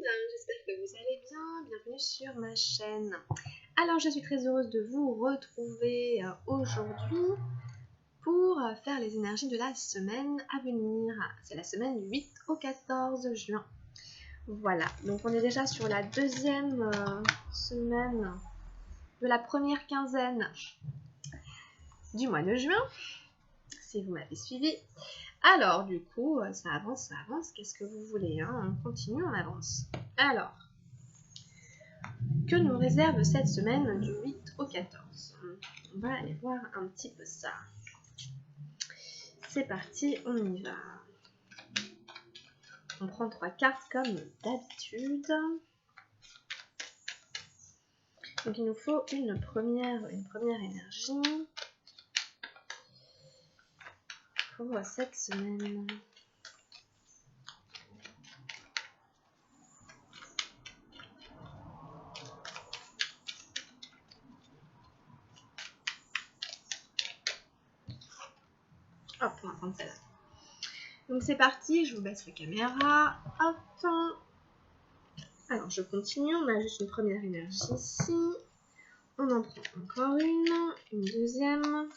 j'espère que vous allez bien, bienvenue sur ma chaîne. Alors je suis très heureuse de vous retrouver aujourd'hui pour faire les énergies de la semaine à venir. C'est la semaine du 8 au 14 juin. Voilà, donc on est déjà sur la deuxième semaine de la première quinzaine du mois de juin, si vous m'avez suivi. Alors, du coup, ça avance, qu'est-ce que vous voulez, hein? On continue, on avance. Alors, que nous réserve cette semaine du 8 au 14? On va aller voir un petit peu ça. C'est parti, on y va. On prend 3 cartes comme d'habitude. Donc, il nous faut une première énergie pour cette semaine. Hop, on va prendre celle-là. Donc c'est parti, je vous baisse la caméra. Hop. Alors je continue, on a juste une première énergie ici. On en prend encore une deuxième.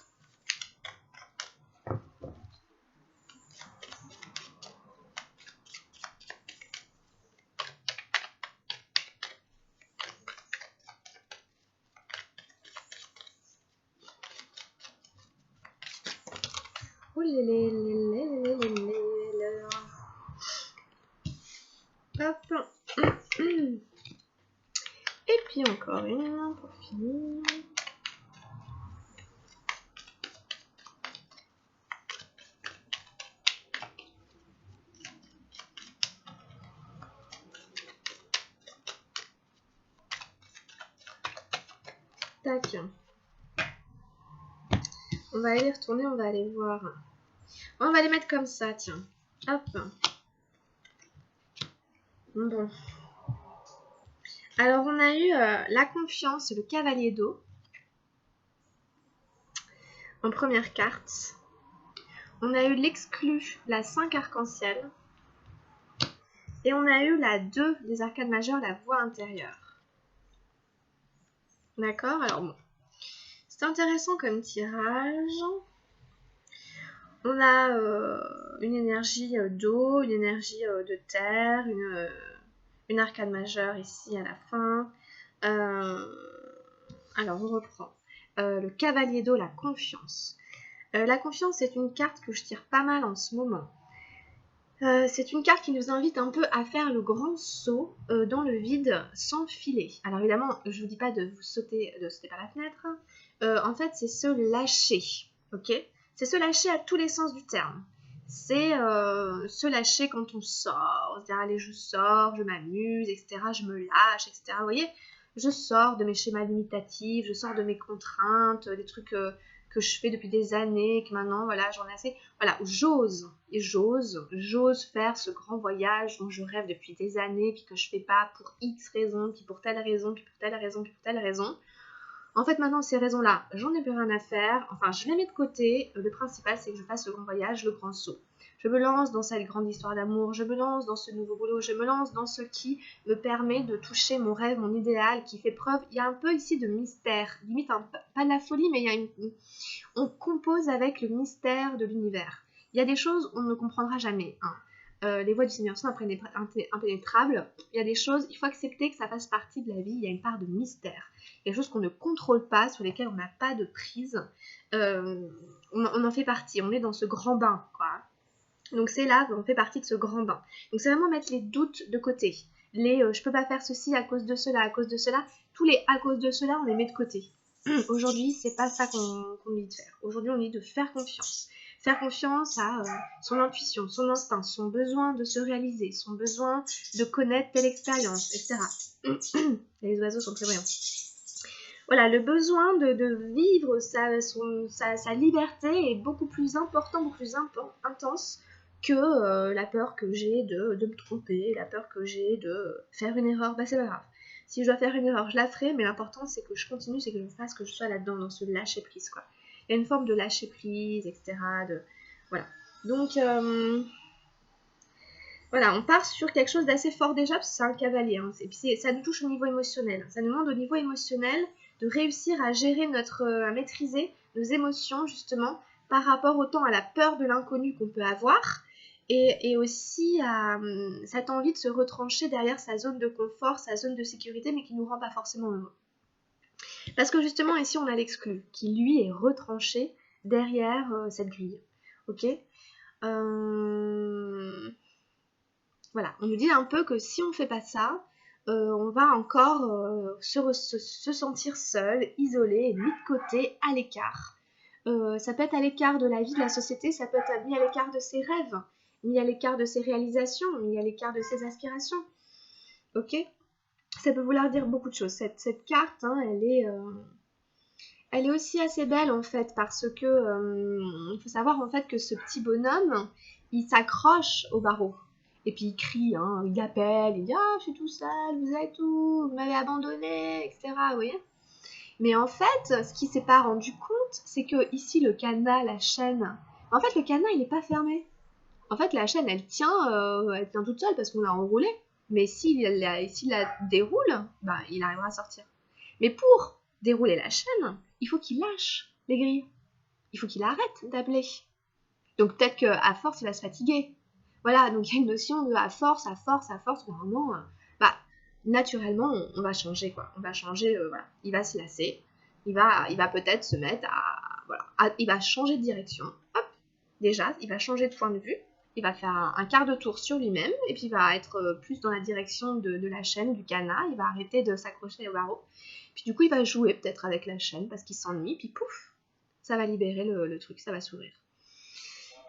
Hop. Et puis encore une pour finir. Tac. On va aller retourner, on va aller voir. On va les mettre comme ça, tiens. Hop. Bon. Alors, on a eu la confiance, le cavalier d'eau. En première carte. On a eu l'exclu, la 5 arc-en-ciel. Et on a eu la 2 des arcades majeures, la voie intérieure. D'accord? Alors bon. C'est intéressant comme tirage. On a une énergie d'eau, une énergie de terre, une arcade majeure ici à la fin. Alors on reprend. Le cavalier d'eau, la confiance. La confiance, c'est une carte que je tire pas mal en ce moment. C'est une carte qui nous invite un peu à faire le grand saut dans le vide sans filet. Alors évidemment, je ne vous dis pas de sauter par la fenêtre. En fait, c'est se lâcher. Ok ? C'est se lâcher à tous les sens du terme. C'est se lâcher quand on sort. C'est-à-dire, allez, je sors, je m'amuse, etc. Je me lâche, etc. Vous voyez ? Je sors de mes schémas limitatifs, je sors de mes contraintes, des trucs que je fais depuis des années, que maintenant, voilà, j'en ai assez. Voilà, j'ose faire ce grand voyage dont je rêve depuis des années, puis que je fais pas pour X raisons, puis pour telle raison, puis pour telle raison, puis pour telle raison. En fait, maintenant, ces raisons-là, j'en ai plus rien à faire. Enfin, je les mets de côté. Le principal, c'est que je fasse le grand voyage, le grand saut. Je me lance dans cette grande histoire d'amour, je me lance dans ce nouveau boulot, je me lance dans ce qui me permet de toucher mon rêve, mon idéal, qui fait preuve. Il y a un peu ici de mystère, limite pas de la folie, mais il y a on compose avec le mystère de l'univers. Il y a des choses on ne comprendra jamais. Les voies du Seigneur sont impénétrables. Il y a des choses, il faut accepter que ça fasse partie de la vie. Il y a une part de mystère. Il y a des choses qu'on ne contrôle pas, sur lesquelles on n'a pas de prise. On en fait partie. On est dans ce grand bain, quoi. Donc c'est là qu'on fait partie de ce grand bain. Donc c'est vraiment mettre les doutes de côté. Je peux pas faire ceci à cause de cela, à cause de cela. Tous les à cause de cela, on les met de côté. Aujourd'hui, c'est pas ça qu'on dit de faire. Aujourd'hui, on dit de faire confiance. Faire confiance à son intuition, son instinct, son besoin de se réaliser, son besoin de connaître telle expérience, etc. Les oiseaux sont très brillants. Voilà, le besoin de vivre sa liberté est beaucoup plus important, beaucoup plus intense que la peur que j'ai de me tromper, la peur que j'ai de faire une erreur. Bah c'est pas grave. Si je dois faire une erreur, je la ferai, mais l'important c'est que je continue, c'est que je fasse, que je sois là-dedans, dans ce lâcher-prise, quoi. Il y a une forme de lâcher-prise, etc. Voilà. Donc, Voilà, on part sur quelque chose d'assez fort déjà, parce que c'est un cavalier. Hein. Et puis ça nous touche au niveau émotionnel. Ça nous demande au niveau émotionnel de réussir à gérer à maîtriser nos émotions, justement, par rapport autant à la peur de l'inconnu qu'on peut avoir, et aussi à cette envie de se retrancher derrière sa zone de confort, sa zone de sécurité, mais qui ne nous rend pas forcément heureux. Parce que justement, ici, on a l'exclu, qui lui est retranché derrière cette grille. Ok Voilà, on nous dit un peu que si on ne fait pas ça, on va encore se sentir seul, isolé, et mis de côté, à l'écart. Ça peut être à l'écart de la vie, de la société, ça peut être mis à l'écart de ses rêves, mis à l'écart de ses réalisations, mis à l'écart de ses aspirations. Ok? Ça peut vouloir dire beaucoup de choses. Cette carte, hein, elle est aussi assez belle en fait, parce que il faut savoir en fait que ce petit bonhomme, il s'accroche au barreau. Et puis il crie, hein, il appelle, il dit « Ah, je suis tout seul, vous êtes où? Vous m'avez abandonné, etc. » Vous voyez? Mais en fait, ce qui s'est pas rendu compte, c'est que ici le cadenas, la chaîne, en fait le cadenas il n'est pas fermé. En fait la chaîne elle tient toute seule parce qu'on l'a enroulée. Mais s'il la déroule, bah, il arrivera à sortir. Mais pour dérouler la chaîne, il faut qu'il lâche les grilles. Il faut qu'il arrête d'appeler. Donc peut-être qu'à force il va se fatiguer. Voilà, donc il y a une notion de à force, vraiment, bah, naturellement, on va changer, quoi. On va changer, voilà. Il va se lasser. Il va peut-être se mettre voilà, il va changer de direction. Hop, déjà, il va changer de point de vue. Il va faire un quart de tour sur lui-même, et puis il va être plus dans la direction de la chaîne, du cadenas. Il va arrêter de s'accrocher au barreau. Puis du coup, il va jouer peut-être avec la chaîne, parce qu'il s'ennuie, puis pouf, ça va libérer le truc, ça va s'ouvrir.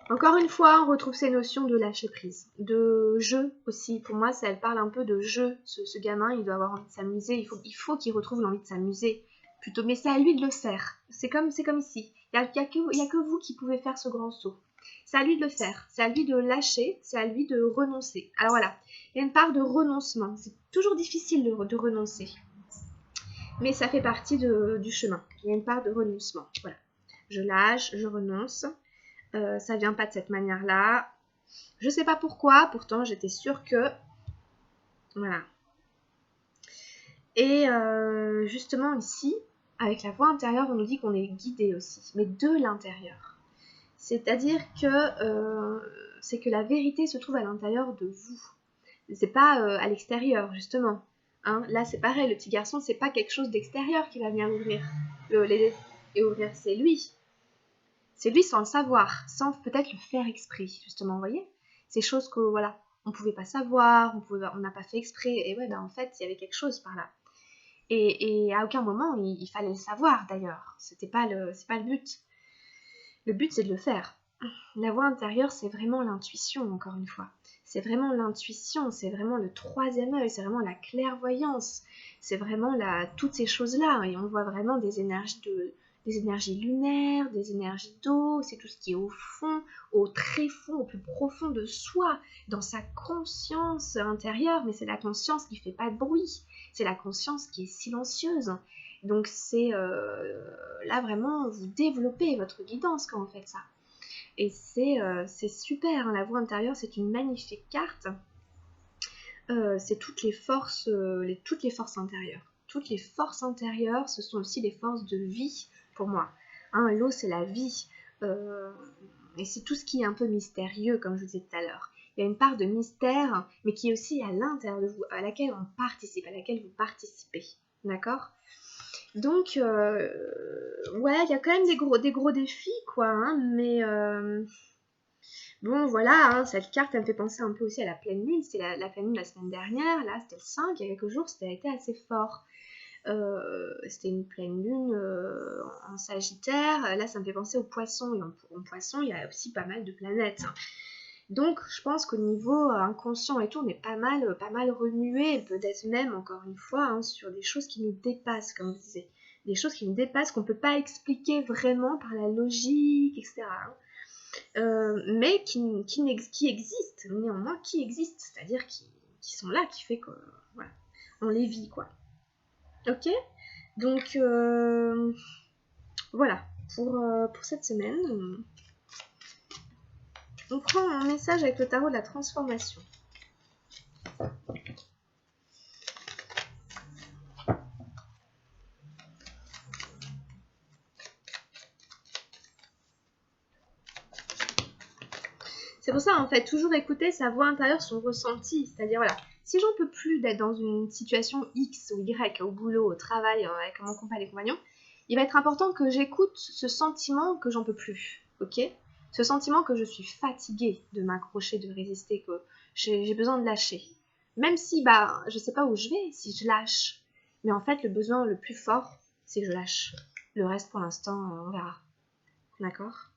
Encore une fois, on retrouve ces notions de lâcher prise, de jeu aussi. Pour moi, elle parle un peu de jeu. Ce gamin, il doit avoir envie de s'amuser. Il faut qu'il retrouve l'envie de s'amuser. Plutôt, mais c'est à lui de le faire. C'est comme ici. Il n'y a que vous qui pouvez faire ce grand saut. C'est à lui de le faire. C'est à lui de lâcher. C'est à lui de renoncer. Alors voilà, il y a une part de renoncement. C'est toujours difficile de renoncer. Mais ça fait partie du chemin. Il y a une part de renoncement. Voilà. Je lâche, je renonce. Ça vient pas de cette manière-là. Je sais pas pourquoi, pourtant j'étais sûre que... Voilà. Et justement ici, avec la voix intérieure, on nous dit qu'on est guidé aussi, mais de l'intérieur. C'est-à-dire que c'est que la vérité se trouve à l'intérieur de vous. C'est pas à l'extérieur, justement. Hein, là, c'est pareil, le petit garçon, c'est pas quelque chose d'extérieur qui va venir ouvrir et ouvrir, c'est lui. C'est lui sans le savoir, sans peut-être le faire exprès, justement, vous voyez? Ces choses que, voilà, on ne pouvait pas savoir, on n'a pas fait exprès, et ouais, ben en fait, il y avait quelque chose par là. Et à aucun moment, il fallait le savoir, d'ailleurs. C'est pas le but. Le but, c'est de le faire. La voix intérieure, c'est vraiment l'intuition, encore une fois. C'est vraiment l'intuition, c'est vraiment le troisième œil, c'est vraiment la clairvoyance, c'est vraiment toutes ces choses-là. Et on voit vraiment des énergies lunaires, des énergies d'eau, c'est tout ce qui est au fond, au très fond, au plus profond de soi, dans sa conscience intérieure, mais c'est la conscience qui ne fait pas de bruit, c'est la conscience qui est silencieuse. Donc c'est là vraiment, vous développez votre guidance quand vous faites ça. Et c'est super, hein. La voix intérieure, c'est une magnifique carte. C'est toutes les forces intérieures. Toutes les forces intérieures, ce sont aussi des forces de vie pour moi. Hein, l'eau, c'est la vie. Et c'est tout ce qui est un peu mystérieux, comme je vous disais tout à l'heure. Il y a une part de mystère, mais qui est aussi à l'intérieur de vous, à laquelle on participe, à laquelle vous participez. D'accord ? Donc, ouais, il y a quand même des gros défis, quoi, hein, mais bon, voilà, hein, cette carte, elle me fait penser un peu aussi à la pleine lune. C'était la pleine lune la semaine dernière, là, c'était le 5, il y a quelques jours, c'était été assez fort. C'était une pleine lune en Sagittaire, là, ça me fait penser aux poissons, et en poisson, il y a aussi pas mal de planètes. Donc, je pense qu'au niveau inconscient et tout, on est pas mal remué, peut-être même, encore une fois, hein, sur des choses qui nous dépassent, comme je disais. Des choses qui nous dépassent, qu'on ne peut pas expliquer vraiment par la logique, etc. Mais qui existent, néanmoins, qui existent, c'est-à-dire qui sont là, qui fait que, voilà, on les vit, quoi. Ok ? Donc, voilà, pour cette semaine, on prend un message avec le tarot de la transformation. C'est pour ça, en fait, toujours écouter sa voix intérieure, son ressenti. C'est-à-dire, voilà, si j'en peux plus d'être dans une situation X ou Y, au boulot, au travail, avec mon compagnon, il va être important que j'écoute ce sentiment que j'en peux plus, ok? Ce sentiment que je suis fatiguée de m'accrocher, de résister, que j'ai besoin de lâcher. Même si, bah, je sais pas où je vais, si je lâche. Mais en fait, le besoin le plus fort, c'est que je lâche. Le reste, pour l'instant, on verra. D'accord?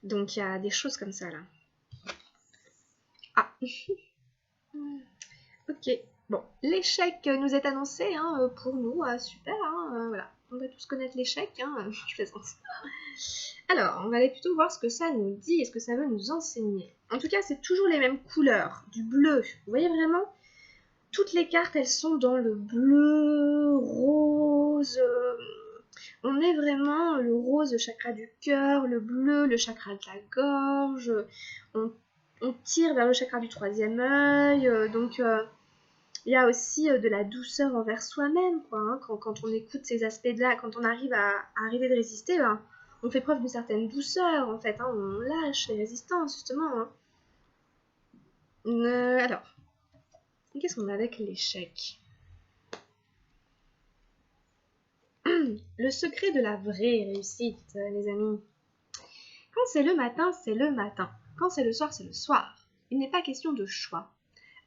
Donc, il y a des choses comme ça, là. Ah. Ok. Bon, l'échec nous est annoncé hein, pour nous. Super, hein, voilà. On va tous connaître l'échec. Hein, je plaisante. Alors, on va aller plutôt voir ce que ça nous dit et ce que ça veut nous enseigner. En tout cas, c'est toujours les mêmes couleurs. Du bleu. Vous voyez vraiment? Toutes les cartes, elles sont dans le bleu, rose. On est vraiment le rose, le chakra du cœur, le bleu, le chakra de la gorge. On tire vers le chakra du troisième œil. Donc, il y a aussi de la douceur envers soi-même, quoi. Hein, quand on écoute ces aspects-là, quand on arrive à arrêter de résister, ben, on fait preuve d'une certaine douceur, en fait. Hein, on lâche les résistances, justement. Hein. Alors, qu'est-ce qu'on a avec l'échec? Le secret de la vraie réussite, les amis. Quand c'est le matin, c'est le matin. Quand c'est le soir, c'est le soir. Il n'est pas question de choix.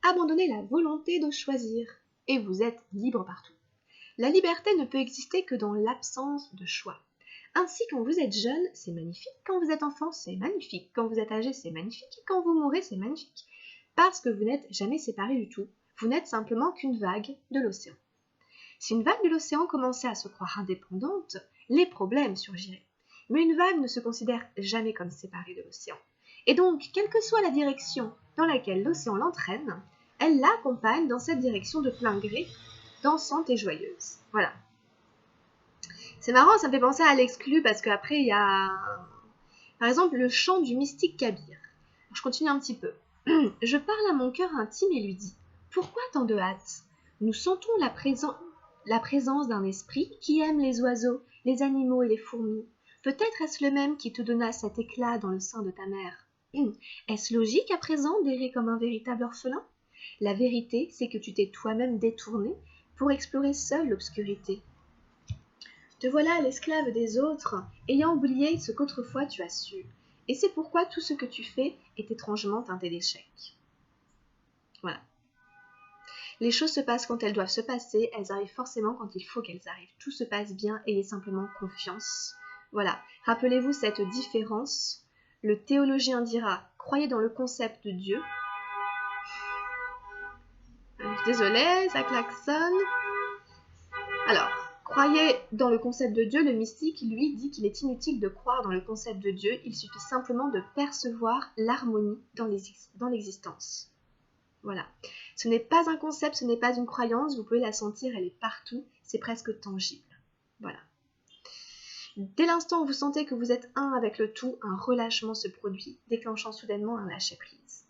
Abandonnez la volonté de choisir et vous êtes libre partout. La liberté ne peut exister que dans l'absence de choix. Ainsi, quand vous êtes jeune, c'est magnifique. Quand vous êtes enfant, c'est magnifique. Quand vous êtes âgé, c'est magnifique. Et quand vous mourrez, c'est magnifique. Parce que vous n'êtes jamais séparés du tout. Vous n'êtes simplement qu'une vague de l'océan. Si une vague de l'océan commençait à se croire indépendante, les problèmes surgiraient. Mais une vague ne se considère jamais comme séparée de l'océan. Et donc, quelle que soit la direction dans laquelle l'océan l'entraîne, elle l'accompagne dans cette direction de plein gré, dansante et joyeuse. Voilà. C'est marrant, ça me fait penser à l'exclu, parce qu'après, il y a, par exemple, le chant du mystique Kabir. Je continue un petit peu. Je parle à mon cœur intime et lui dis « Pourquoi tant de hâte ? Nous sentons la présence d'un esprit qui aime les oiseaux, les animaux et les fourmis. Peut-être est-ce le même qui te donna cet éclat dans le sein de ta mère. Est-ce logique à présent d'errer comme un véritable orphelin ? La vérité, c'est que tu t'es toi-même détourné pour explorer seul l'obscurité. Te voilà l'esclave des autres, ayant oublié ce qu'autrefois tu as su. Et c'est pourquoi tout ce que tu fais est étrangement teinté d'échec. » Voilà. Les choses se passent quand elles doivent se passer, elles arrivent forcément quand il faut qu'elles arrivent. Tout se passe bien, ayez simplement confiance. Voilà. Rappelez-vous cette différence. Le théologien dira « Croyez dans le concept de Dieu ». Désolée, ça klaxonne. Alors, croyez dans le concept de Dieu, le mystique, lui, dit qu'il est inutile de croire dans le concept de Dieu, il suffit simplement de percevoir l'harmonie dans l'existence. Voilà. Ce n'est pas un concept, ce n'est pas une croyance, vous pouvez la sentir, elle est partout, c'est presque tangible. Voilà. Dès l'instant où vous sentez que vous êtes un avec le tout, un relâchement se produit, déclenchant soudainement un lâcher-prise.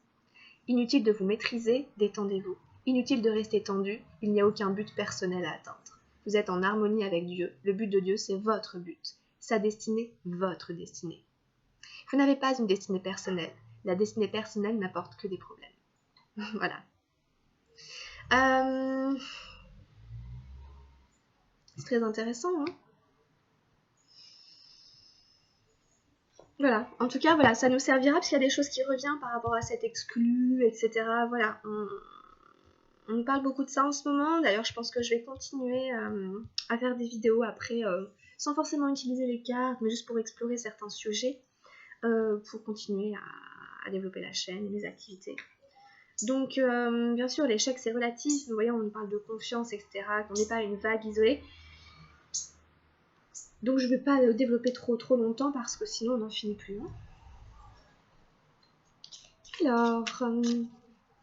Inutile de vous maîtriser, détendez-vous. Inutile de rester tendu, il n'y a aucun but personnel à atteindre. Vous êtes en harmonie avec Dieu. Le but de Dieu, c'est votre but. Sa destinée, votre destinée. Vous n'avez pas une destinée personnelle. La destinée personnelle n'apporte que des problèmes. Voilà. C'est très intéressant, hein. Voilà. En tout cas, voilà, ça nous servira parce qu'il y a des choses qui reviennent par rapport à cet exclu, etc. Voilà. On nous parle beaucoup de ça en ce moment. D'ailleurs, je pense que je vais continuer à faire des vidéos après, sans forcément utiliser les cartes, mais juste pour explorer certains sujets, pour continuer à développer la chaîne et les activités. Donc, bien sûr, l'échec, c'est relatif. Vous voyez, on nous parle de confiance, etc., qu'on n'est pas une vague isolée. Donc, je ne vais pas le développer trop longtemps parce que sinon, on n'en finit plus. Hein. Alors...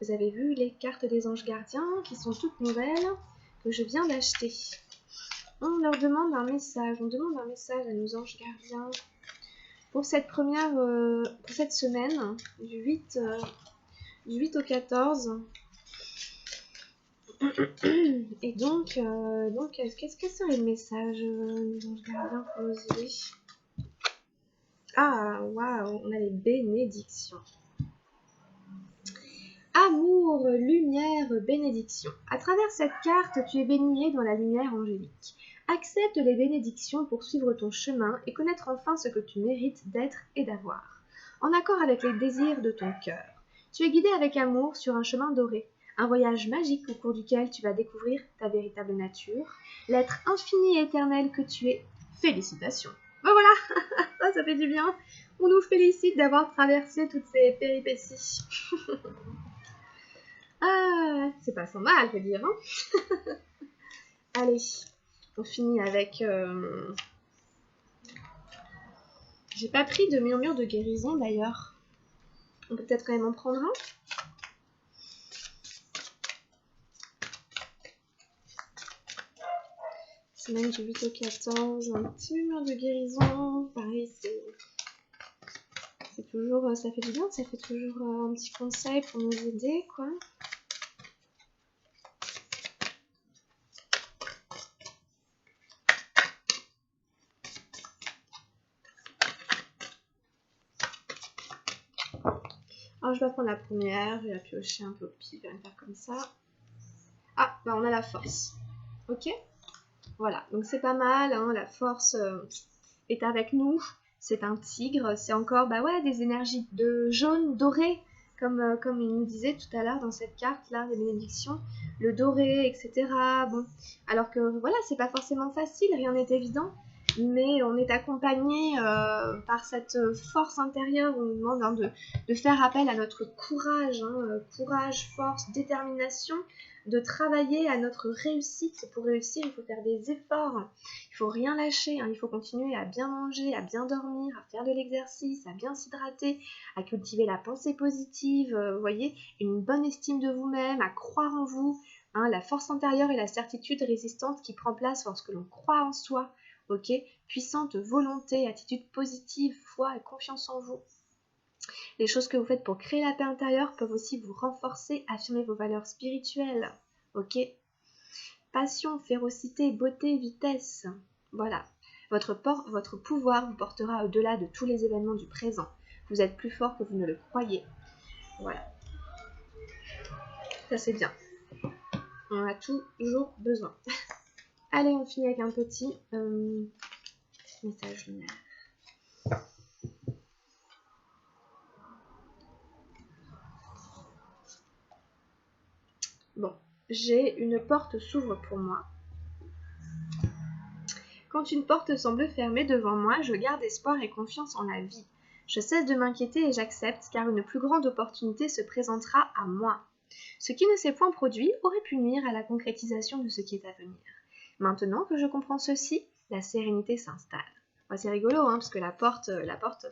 vous avez vu les cartes des anges gardiens qui sont toutes nouvelles, que je viens d'acheter. On leur demande un message, on demande un message à nos anges gardiens pour cette première, pour cette semaine, du 8 au 14. Et donc qu'est-ce que c'est le message des anges gardiens pour nous aider? Ah, waouh, on a les bénédictions. Amour, lumière, bénédiction. À travers cette carte, tu es baigné dans la lumière angélique. Accepte les bénédictions pour suivre ton chemin et connaître enfin ce que tu mérites d'être et d'avoir. En accord avec les désirs de ton cœur. Tu es guidé avec amour sur un chemin doré. Un voyage magique au cours duquel tu vas découvrir ta véritable nature, l'être infini et éternel que tu es. Félicitations. Ben voilà, ça fait du bien. On nous félicite d'avoir traversé toutes ces péripéties. Ah, c'est pas sans mal, je veux dire. Hein. Allez, on finit avec... J'ai pas pris de murmure de guérison d'ailleurs. On peut peut-être quand même en prendre un. Semaine du 8 au 14, un petit murmure de guérison. Pareil, c'est toujours... Ça fait du bien, ça fait toujours un petit conseil pour nous aider, quoi. Alors, je vais prendre la première, je vais la piocher un peu au pif, je vais faire comme ça. Ah, bah on a la force. Ok? Voilà, donc c'est pas mal, hein, la force est avec nous. C'est un tigre, c'est encore bah ouais, des énergies de jaune, doré, comme il nous disait tout à l'heure dans cette carte-là, les bénédictions, le doré, etc. Bon, alors que voilà, c'est pas forcément facile, rien n'est évident, mais on est accompagné par cette force intérieure où on nous demande hein, de faire appel à notre courage, hein, courage, force, détermination, de travailler à notre réussite. Pour réussir, il faut faire des efforts, il faut rien lâcher, hein. Il faut continuer à bien manger, à bien dormir, à faire de l'exercice, à bien s'hydrater, à cultiver la pensée positive, vous voyez, une bonne estime de vous-même, à croire en vous, hein, la force intérieure et la certitude résistante qui prend place lorsque l'on croit en soi, ok, puissante volonté, attitude positive, foi et confiance en vous. Les choses que vous faites pour créer la paix intérieure peuvent aussi vous renforcer, affirmer vos valeurs spirituelles, ok. Passion, férocité, beauté, vitesse. Voilà. Votre pouvoir vous portera au-delà de tous les événements du présent. Vous êtes plus fort que vous ne le croyez. Voilà. Ça c'est bien. On en a toujours besoin. Allez, on finit avec un petit message lunaire. Bon, j'ai une porte s'ouvre pour moi. Quand une porte semble fermée devant moi, je garde espoir et confiance en la vie. Je cesse de m'inquiéter et j'accepte, car une plus grande opportunité se présentera à moi. Ce qui ne s'est point produit aurait pu nuire à la concrétisation de ce qui est à venir. Maintenant que je comprends ceci, la sérénité s'installe. Bah, c'est rigolo, hein, parce que la porte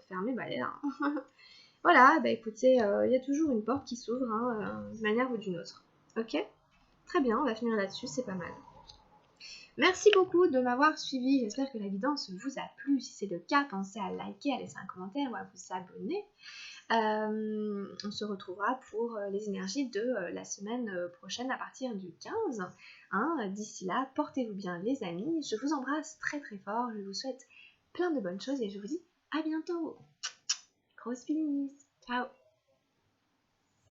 fermée, bah, elle est là. Voilà, bah écoutez, il y a toujours une porte qui s'ouvre, hein, d'une manière ou d'une autre. Ok? Très bien, on va finir là-dessus, c'est pas mal. Merci beaucoup de m'avoir suivi, j'espère que la guidance vous a plu. Si c'est le cas, pensez à liker, à laisser un commentaire ou à vous abonner. On se retrouvera pour les énergies de la semaine prochaine à partir du 15. Hein. D'ici là, portez-vous bien les amis. Je vous embrasse très très fort. Je vous souhaite plein de bonnes choses et je vous dis à bientôt. Grosse bisous. Ciao.